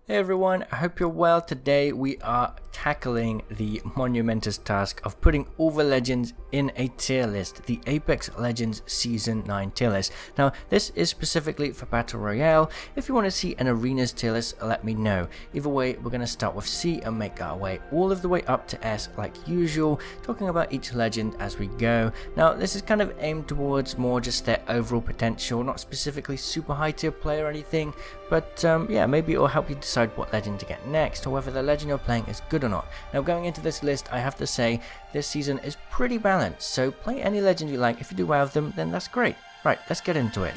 Hey everyone, I hope you're well. Today we are tackling the monumentous task of putting all the legends in a tier list, the Apex Legends Season 9 tier list. Now this is specifically for Battle Royale. If you want to see an arenas tier list, let me know. Either way, we're going to start with C and make our way all of the way up to S like usual, talking about each legend as we go. Now this is kind of aimed towards more just their overall potential, not specifically super high tier play or anything, but yeah, maybe it will help you decide what legend to get next, or whether the legend you're playing is good or not. Now going into this list, I have to say this season is pretty balanced, so play any legend you like. If you do well with them, then that's great. Right, let's get into it.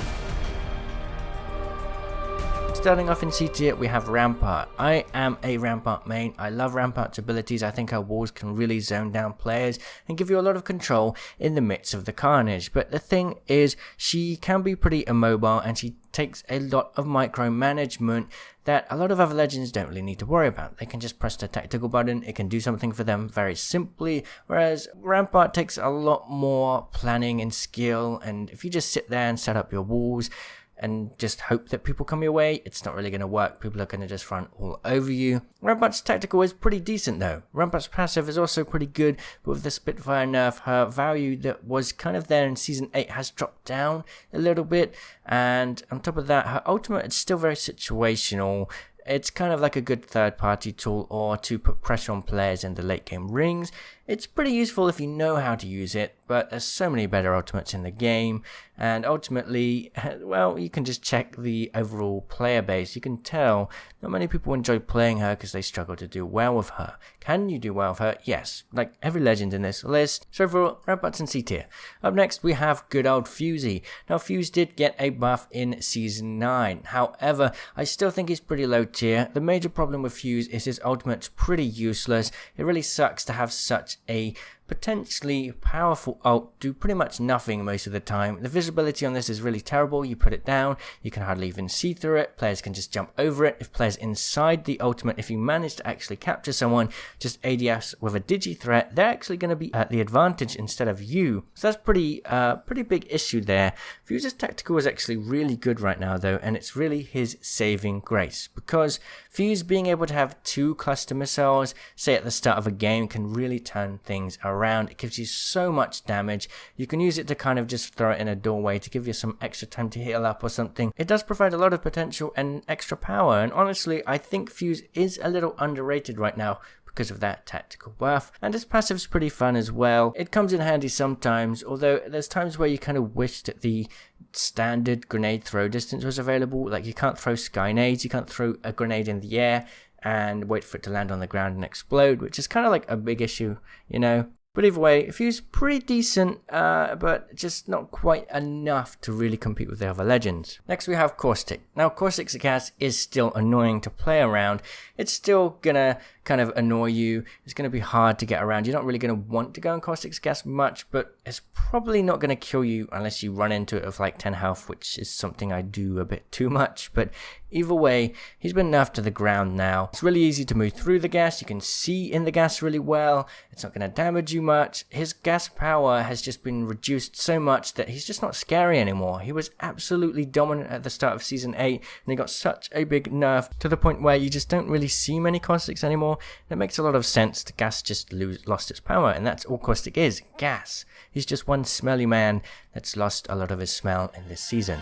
Starting off in C tier, we have Rampart. I am a Rampart main. I love Rampart's abilities. I think her walls can really zone down players and give you a lot of control in the midst of the carnage. But the thing is, she can be pretty immobile and she takes a lot of micromanagement that a lot of other legends don't really need to worry about. They can just press the tactical button, it can do something for them very simply, whereas Rampart takes a lot more planning and skill, and if you just sit there and set up your walls and just hope that people come your way, it's not really going to work. People are going to just run all over you. Rampart's tactical is pretty decent though. Rampart's passive is also pretty good, but with the Spitfire nerf, her value that was kind of there in Season 8 has dropped down a little bit, and on top of that, her ultimate is still very situational. It's kind of like a good third-party tool or to put pressure on players in the late-game rings. It's pretty useful if you know how to use it, but there's so many better ultimates in the game, and ultimately, well, you can just check the overall player base. You can tell not many people enjoy playing her because they struggle to do well with her. Can you do well with her? Yes, like every legend in this list. So overall, Rampart's in C tier. Up next, we have good old Fusey. Now, Fuse did get a buff in Season 9. However, I still think he's pretty low tier. The major problem with Fuse is his ultimate's pretty useless. It really sucks to have such a potentially powerful ult do pretty much nothing most of the time. The visibility on this is really terrible. You put it down, you can hardly even see through it. Players can just jump over it. If players inside the ultimate, if you manage to actually capture someone just ADS with a digi threat, they're actually going to be at the advantage instead of you. So that's pretty big issue there. Fuse's tactical is actually really good right now though, and it's really his saving grace, because Fuse being able to have 2 cluster missiles, say at the start of a game, can really turn things around. It gives you so much damage. You can use it to kind of just throw it in a doorway to give you some extra time to heal up or something. It does provide a lot of potential and extra power, and honestly I think Fuse is a little underrated right now because of that tactical buff, and his passive's pretty fun as well. It comes in handy sometimes, although there's times where you kind of wish that the standard grenade throw distance was available. Like, you can't throw sky nades, you can't throw a grenade in the air and wait for it to land on the ground and explode, which is kind of like a big issue, you know. But either way, Fuse pretty decent, but just not quite enough to really compete with the other legends. Next we have Caustic. Now Caustic's gas is still annoying to play around. It's still gonna kind of annoy you. It's gonna be hard to get around. You're not really gonna want to go on Caustic's gas much, but it's probably not gonna kill you unless you run into it with like 10 health, which is something I do a bit too much. But either way, he's been nerfed to the ground now. It's really easy to move through the gas. You can see in the gas really well. It's not gonna damage you much. His gas power has just been reduced so much that he's just not scary anymore. He was absolutely dominant at the start of Season 8, and he got such a big nerf to the point where you just don't really see many Caustics anymore. And it makes a lot of sense. The gas just lost its power, and that's all Caustic is, gas. He's just one smelly man that's lost a lot of his smell in this season.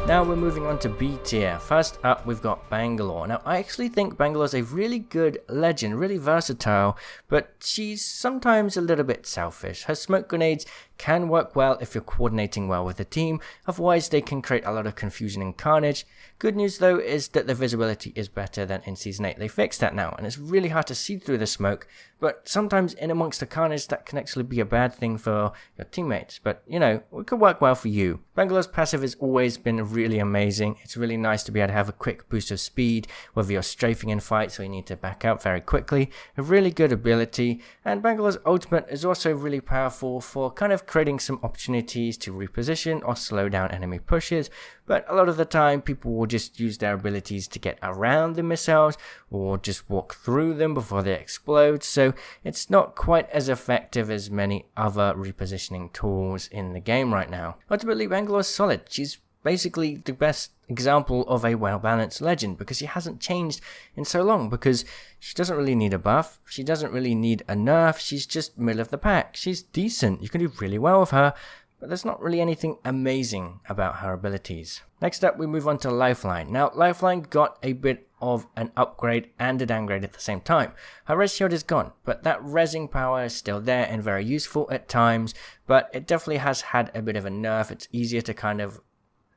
Now we're moving on to B tier. First up, we've got Bangalore. Now I actually think Bangalore's a really good legend, really versatile, but she's sometimes a little bit selfish. Her smoke grenades can work well if you're coordinating well with the team, otherwise they can create a lot of confusion and carnage. Good news though is that the visibility is better than in Season 8. They fixed that now, and it's really hard to see through the smoke, but sometimes in amongst the carnage that can actually be a bad thing for your teammates, but you know, it could work well for you. Bangalore's passive has always been really amazing. It's really nice to be able to have a quick boost of speed, whether you're strafing in fights or you need to back out very quickly. A really good ability, and Bangalore's ultimate is also really powerful for kind of creating some opportunities to reposition or slow down enemy pushes, but a lot of the time people will just use their abilities to get around the missiles or just walk through them before they explode, so it's not quite as effective as many other repositioning tools in the game right now. Ultimately, Bangalore's solid. She's basically the best example of a well-balanced legend, because she hasn't changed in so long, because she doesn't really need a buff, she doesn't really need a nerf, she's just middle of the pack. She's decent, you can do really well with her, but there's not really anything amazing about her abilities. Next up, we move on to Lifeline. Now, Lifeline got a bit of an upgrade and a downgrade at the same time. Her res shield is gone, but that resing power is still there and very useful at times, but it definitely has had a bit of a nerf. It's easier to kind of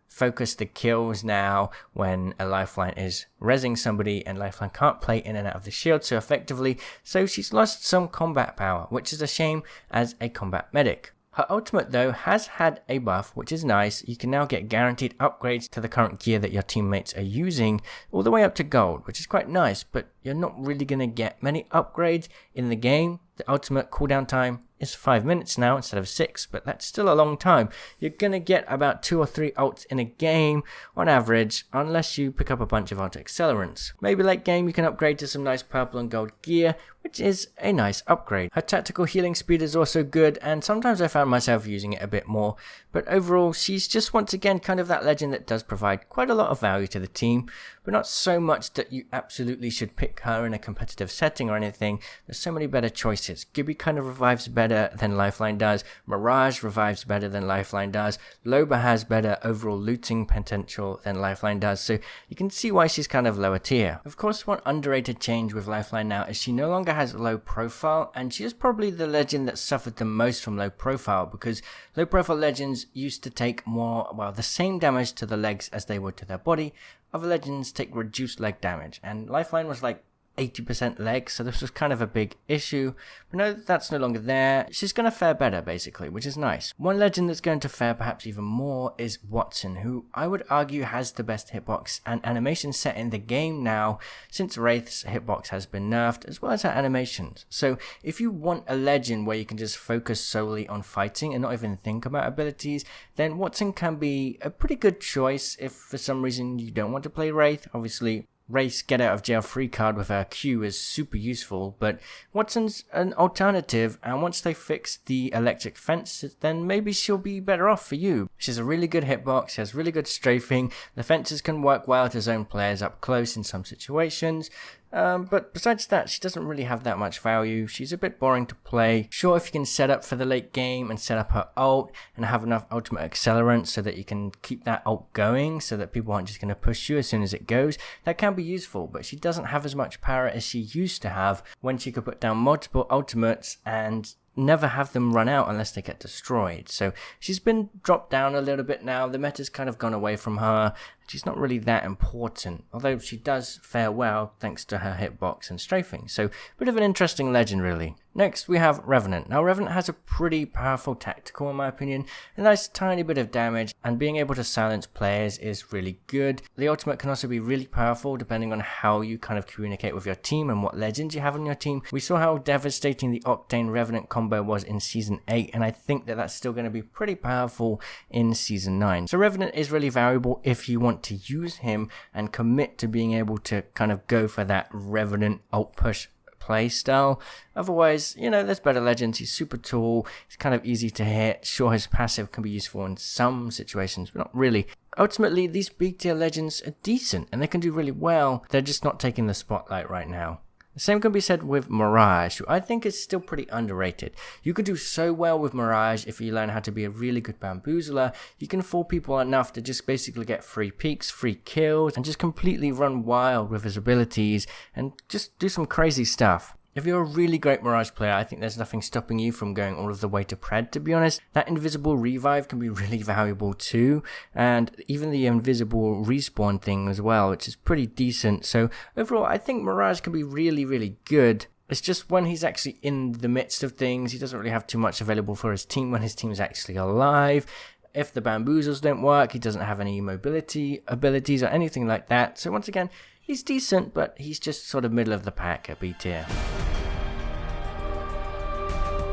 focus the kills now when a Lifeline is resing somebody, and Lifeline can't play in and out of the shield so effectively, so she's lost some combat power, which is a shame as a combat medic. Her ultimate though has had a buff, which is nice. You can now get guaranteed upgrades to the current gear that your teammates are using, all the way up to gold, which is quite nice, but you're not really going to get many upgrades in the game. The ultimate cooldown time is 5 minutes now instead of 6, but that's still a long time. You're going to get about 2 or 3 ults in a game on average, unless you pick up a bunch of ult accelerants. Maybe late game you can upgrade to some nice purple and gold gear, which is a nice upgrade. Her tactical healing speed is also good, and sometimes I found myself using it a bit more, but overall she's just once again kind of that legend that does provide quite a lot of value to the team, but not so much that you absolutely should pick her in a competitive setting or anything. There's so many better choices. Gibby kind of revives better than Lifeline does, Mirage revives better than Lifeline does, Loba has better overall looting potential than Lifeline does, so you can see why she's kind of lower tier. Of course, one underrated change with Lifeline now is she no longer has low profile, and she is probably the legend that suffered the most from low profile, because low profile legends used to take the same damage to the legs as they would to their body. Other legends take reduced leg damage, and Lifeline was like 80% legs, so this was kind of a big issue, but no, that's no longer there. She's going to fare better basically, which is nice. One legend that's going to fare perhaps even more is Wattson, who I would argue has the best hitbox and animation set in the game now, since Wraith's hitbox has been nerfed, as well as her animations. So if you want a legend where you can just focus solely on fighting and not even think about abilities, then Wattson can be a pretty good choice. If for some reason you don't want to play Wraith, obviously Wraith's get out of jail free card with her Q is super useful, but Wattson's an alternative, and once they fix the electric fence, then maybe she'll be better off for you. She has a really good hitbox, she has really good strafing, the fences can work well to zone players up close in some situations. But besides that, she doesn't really have that much value. She's a bit boring to play. Sure, if you can set up for the late game and set up her ult and have enough ultimate accelerant so that you can keep that ult going so that people aren't just going to push you as soon as it goes, that can be useful, but she doesn't have as much power as she used to have when she could put down multiple ultimates and never have them run out unless they get destroyed. So she's been dropped down a little bit now. The meta's kind of gone away from her. She's not really that important, although she does fare well thanks to her hitbox and strafing. So, bit of an interesting legend really. Next we have Revenant. Now Revenant has a pretty powerful tactical in my opinion, a nice tiny bit of damage, and being able to silence players is really good. The ultimate can also be really powerful depending on how you kind of communicate with your team and what legends you have on your team. We saw how devastating the Octane Revenant combo was in Season 8, and I think that that's still going to be pretty powerful in Season 9. So Revenant is really valuable if you want to use him and commit to being able to kind of go for that Revenant ult push play style. Otherwise, there's better legends. He's super tall, he's kind of easy to hit. Sure, his passive can be useful in some situations, but not really. Ultimately, these big tier legends are decent and they can do really well. They're just not taking the spotlight right now. The same can be said with Mirage, who I think is still pretty underrated. You could do so well with Mirage if you learn how to be a really good bamboozler. You can fool people enough to just basically get free peeks, free kills, and just completely run wild with his abilities and just do some crazy stuff. If you're a really great Mirage player, I think there's nothing stopping you from going all of the way to Pred, to be honest. That invisible revive can be really valuable too, and even the invisible respawn thing as well, which is pretty decent. So overall, I think Mirage can be really, really good. It's just when he's actually in the midst of things, he doesn't really have too much available for his team when his team's actually alive. If the bamboozles don't work, he doesn't have any mobility abilities or anything like that. So once again, he's decent, but he's just sort of middle of the pack at B tier.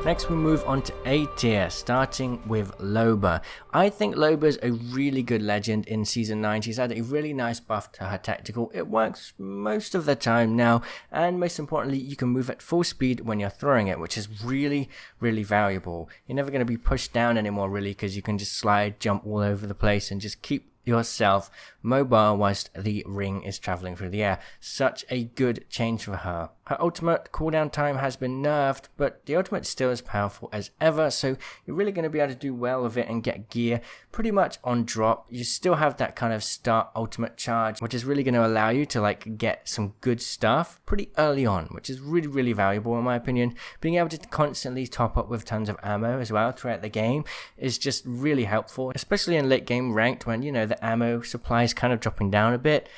Next we move on to A tier, starting with Loba. I think Loba's a really good legend in Season 9. She's had a really nice buff to her tactical. It works most of the time now, and most importantly, you can move at full speed when you're throwing it, which is really, really valuable. You're never going to be pushed down anymore really, because you can just slide, jump all over the place and just keep yourself mobile whilst the ring is traveling through the air. Such a good change for her. Her ultimate cooldown time has been nerfed, but the ultimate is still as powerful as ever, so you're really going to be able to do well with it and get gear pretty much on drop. You still have that kind of start ultimate charge, which is really going to allow you to like get some good stuff pretty early on, which is really valuable in my opinion. Being able to constantly top up with tons of ammo as well throughout the game is just really helpful, especially in late game ranked when, you know, the ammo supply is kind of dropping down a bit.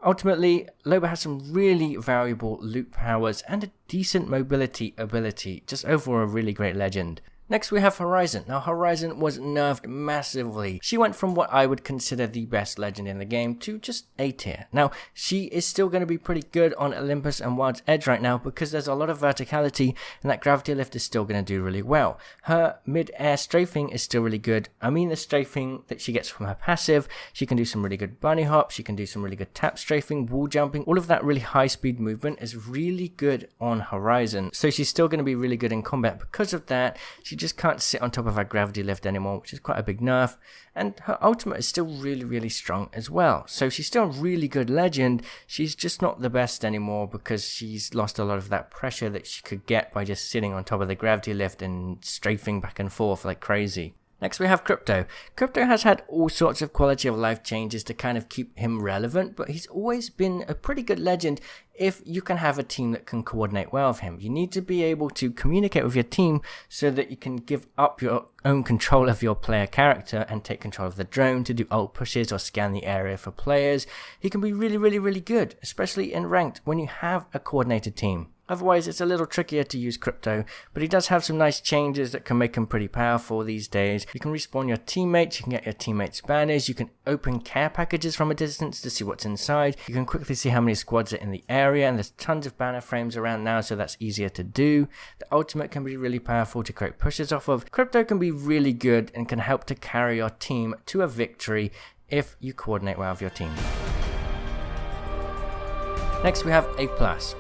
Ultimately, Loba has some really valuable loot powers and a decent mobility ability, just overall a really great legend. Next we have Horizon. Now Horizon was nerfed massively. She went from what I would consider the best legend in the game to just A tier. Now she is still going to be pretty good on Olympus and Wild's Edge right now because there's a lot of verticality and that gravity lift is still going to do really well. Her mid-air strafing is still really good. I mean the strafing that she gets from her passive. She can do some really good bunny hops, she can do some really good tap strafing, wall jumping. All of that really high speed movement is really good on Horizon. So she's still going to be really good in combat because of that. She just can't sit on top of her gravity lift anymore, which is quite a big nerf, and her ultimate is still really strong as well. So she's still a really good legend, she's just not the best anymore because she's lost a lot of that pressure that she could get by just sitting on top of the gravity lift and strafing back and forth like crazy. Next we have Crypto. Crypto has had all sorts of quality of life changes to kind of keep him relevant, but he's always been a pretty good legend if you can have a team that can coordinate well with him. You need to be able to communicate with your team so that you can give up your own control of your player character and take control of the drone to do ult pushes or scan the area for players. He can be really good, especially in ranked when you have a coordinated team. Otherwise, it's a little trickier to use Crypto, but he does have some nice changes that can make him pretty powerful these days. You can respawn your teammates, you can get your teammates' banners, you can open care packages from a distance to see what's inside, you can quickly see how many squads are in the area, and there's tons of banner frames around now, so that's easier to do. The ultimate can be really powerful to create pushes off of. Crypto can be really good and can help to carry your team to a victory if you coordinate well with your team. Next we have A+.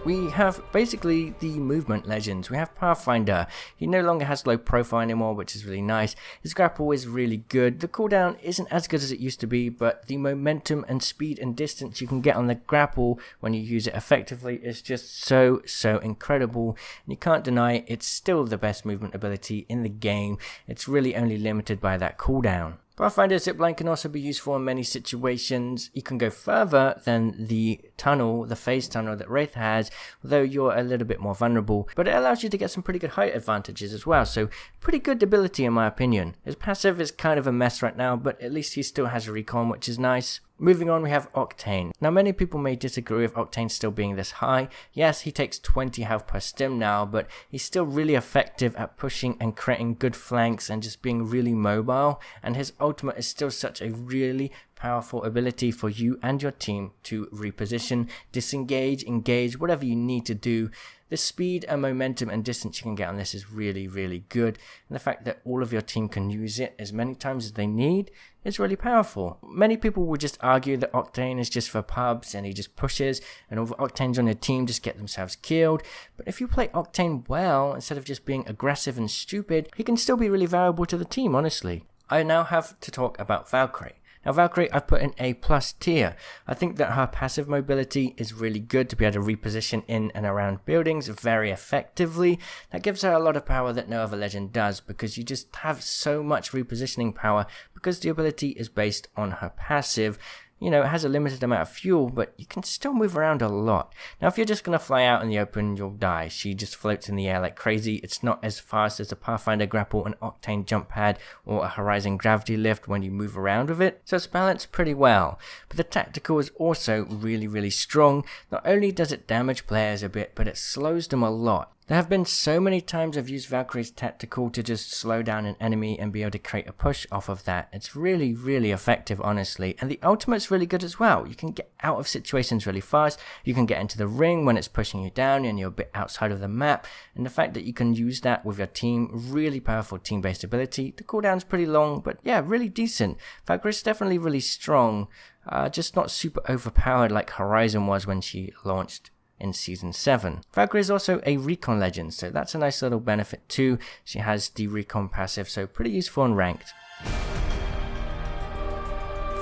We have basically the movement legends. We have Pathfinder. He no longer has low profile anymore, which is really nice. His grapple is really good. The cooldown isn't as good as it used to be, but the momentum and speed and distance you can get on the grapple when you use it effectively is just so incredible. And you can't deny it's still the best movement ability in the game. It's really only limited by that cooldown. Pathfinder Zipline can also be useful in many situations. You can go further than the tunnel, the phase tunnel that Wraith has, although you're a little bit more vulnerable, but it allows you to get some pretty good height advantages as well, so pretty good ability in my opinion. His passive is kind of a mess right now, but at least he still has a recon, which is nice. Moving on, we have Octane. Now many people may disagree with Octane still being this high. Yes, he takes 20 health per stim now, but he's still really effective at pushing and creating good flanks and just being really mobile, and his ultimate is still such a really powerful ability for you and your team to reposition, disengage, engage, whatever you need to do. The speed and momentum and distance you can get on this is really good, and the fact that all of your team can use it as many times as they need is really powerful. Many people will just argue that Octane is just for pubs and he just pushes and all the Octanes on your team just get themselves killed, but if you play Octane well instead of just being aggressive and stupid, he can still be really valuable to the team, honestly. I now have to talk about Valkyrie. Now Valkyrie I've put in A+ tier. I think that her passive mobility is really good to be able to reposition in and around buildings very effectively. That gives her a lot of power that no other legend does because you just have so much repositioning power because the ability is based on her passive. You know, it has a limited amount of fuel, but you can still move around a lot. Now, if you're just going to fly out in the open, you'll die. She just floats in the air like crazy. It's not as fast as a Pathfinder grapple, an Octane jump pad, or a Horizon gravity lift when you move around with it. So it's balanced pretty well. But the tactical is also really strong. Not only does it damage players a bit, but it slows them a lot. There have been so many times I've used Valkyrie's tactical to just slow down an enemy and be able to create a push off of that. It's really effective, honestly. And the ultimate's really good as well. You can get out of situations really fast. You can get into the ring when it's pushing you down and you're a bit outside of the map. And the fact that you can use that with your team, really powerful team-based ability. The cooldown's pretty long, but yeah, really decent. Valkyrie's definitely really strong, just not super overpowered like Horizon was when she launched in Season 7. Valkyrie is also a recon legend, so that's a nice little benefit too. She has the recon passive, so pretty useful and ranked.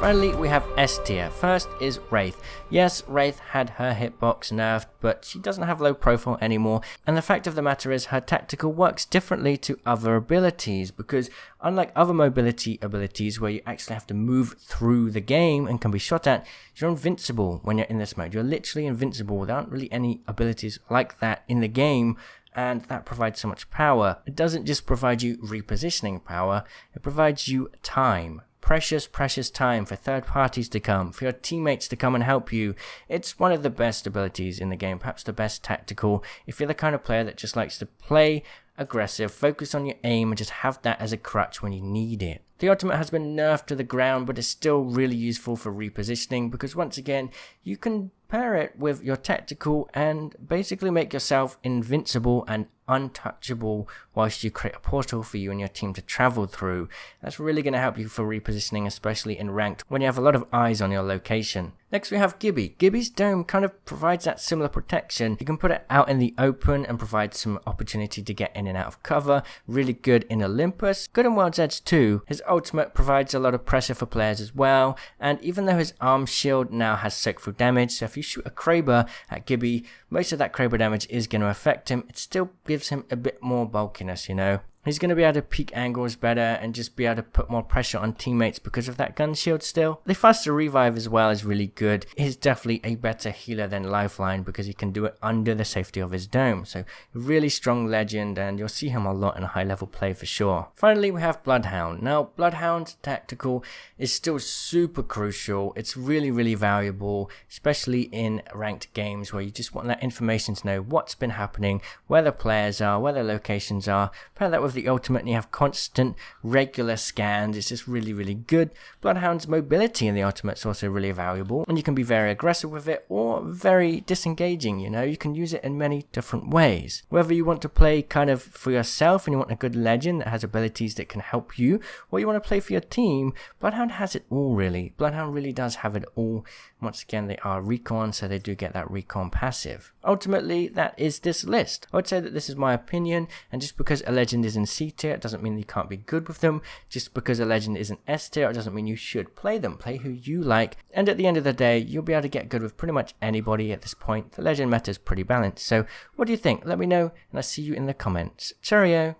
Finally, we have S tier. First is Wraith. Yes, Wraith had her hitbox nerfed, but she doesn't have low profile anymore, and the fact of the matter is her tactical works differently to other abilities, because unlike other mobility abilities where you actually have to move through the game and can be shot at, you're invincible when you're in this mode. You're literally invincible. There aren't really any abilities like that in the game, and that provides so much power. It doesn't just provide you repositioning power, it provides you time. Precious time for third parties to come, for your teammates to come and help you. It's one of the best abilities in the game, perhaps the best tactical, if you're the kind of player that just likes to play aggressive, focus on your aim, and just have that as a crutch when you need it. The ultimate has been nerfed to the ground, but is still really useful for repositioning, because once again, you can pair it with your tactical and basically make yourself invincible and untouchable whilst you create a portal for you and your team to travel through. That's really going to help you for repositioning, especially in ranked when you have a lot of eyes on your location. Next we have Gibby. Gibby's dome kind of provides that similar protection. You can put it out in the open and provide some opportunity to get in and out of cover. Really good in Olympus. Good in World's Edge too. His ultimate provides a lot of pressure for players as well. And even though his arm shield now has soak through damage, so if you shoot a Kraber at Gibby, most of that Kraber damage is going to affect him. It still gives him a bit more bulkiness, you know. He's going to be able to peek angles better and just be able to put more pressure on teammates because of that gun shield still. The faster revive as well is really good. He's definitely a better healer than Lifeline because he can do it under the safety of his dome. So really strong legend, and you'll see him a lot in a high level play for sure. Finally we have Bloodhound. Now Bloodhound's tactical is still super crucial. It's really valuable, especially in ranked games where you just want that information to know what's been happening, where the players are, where their locations are. Pair that with the ultimate and you have constant regular scans. It's just really good. Bloodhound's mobility in the ultimate is also really valuable, and you can be very aggressive with it or very disengaging, you know. You can use it in many different ways. Whether you want to play kind of for yourself and you want a good legend that has abilities that can help you, or you want to play for your team, Bloodhound has it all really. Bloodhound really does have it all. Once again, they are recon, so they do get that recon passive. Ultimately, that is this list. I would say that this is my opinion, and just because a legend is in C tier, it doesn't mean you can't be good with them. Just because a legend is in S tier, it doesn't mean you should play them. Play who you like, and at the end of the day, you'll be able to get good with pretty much anybody at this point. The legend meta is pretty balanced. So what do you think? Let me know, and I'll see you in the comments. Cheerio!